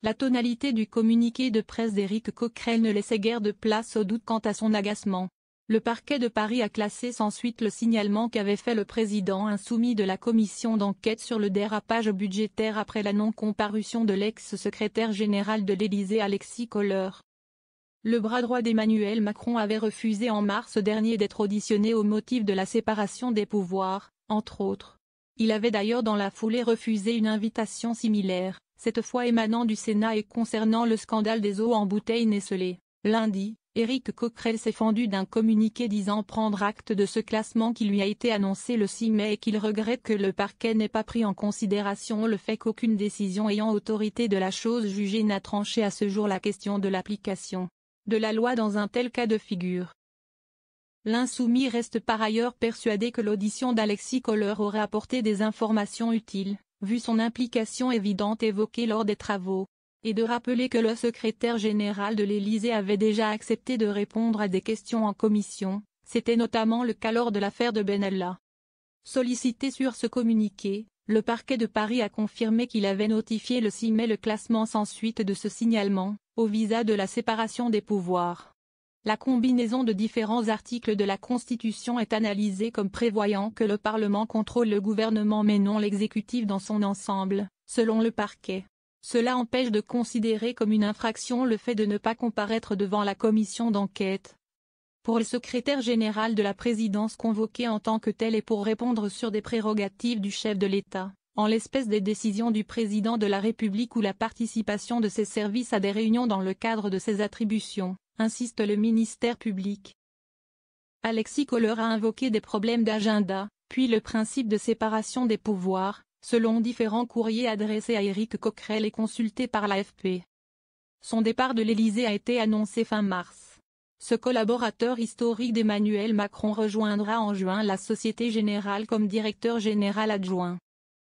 La tonalité du communiqué de presse d'Éric Coquerel ne laissait guère de place au doute quant à son agacement. Le parquet de Paris a classé sans suite le signalement qu'avait fait le président insoumis de la commission d'enquête sur le dérapage budgétaire après la non-comparution de l'ex-secrétaire général de l'Élysée Alexis Kohler. Le bras droit d'Emmanuel Macron avait refusé en mars dernier d'être auditionné au motif de la séparation des pouvoirs, entre autres. Il avait d'ailleurs dans la foulée refusé une invitation similaire, cette fois émanant du Sénat et concernant le scandale des eaux en bouteilles Nestlé. Lundi, Éric Coquerel s'est fendu d'un communiqué disant prendre acte de ce classement qui lui a été annoncé le 6 mai et qu'il regrette que le parquet n'ait pas pris en considération le fait qu'aucune décision ayant autorité de la chose jugée n'a tranché à ce jour la question de l'application de la loi dans un tel cas de figure. L'insoumis reste par ailleurs persuadé que l'audition d'Alexis Kohler aurait apporté des informations utiles, vu son implication évidente évoquée lors des travaux, et de rappeler que le secrétaire général de l'Élysée avait déjà accepté de répondre à des questions en commission, c'était notamment le cas lors de l'affaire de Benalla. Sollicité sur ce communiqué, le parquet de Paris a confirmé qu'il avait notifié le 6 mai le classement sans suite de ce signalement, au visa de la séparation des pouvoirs. La combinaison de différents articles de la Constitution est analysée comme prévoyant que le Parlement contrôle le gouvernement mais non l'exécutif dans son ensemble, selon le parquet. Cela empêche de considérer comme une infraction le fait de ne pas comparaître devant la commission d'enquête. Pour le secrétaire général de la présidence convoqué en tant que tel et pour répondre sur des prérogatives du chef de l'État, en l'espèce des décisions du président de la République ou la participation de ses services à des réunions dans le cadre de ses attributions, insiste le ministère public. Alexis Kohler a invoqué des problèmes d'agenda, puis le principe de séparation des pouvoirs, selon différents courriers adressés à Éric Coquerel et consultés par l'AFP. Son départ de l'Élysée a été annoncé fin mars. Ce collaborateur historique d'Emmanuel Macron rejoindra en juin la Société Générale comme directeur général adjoint.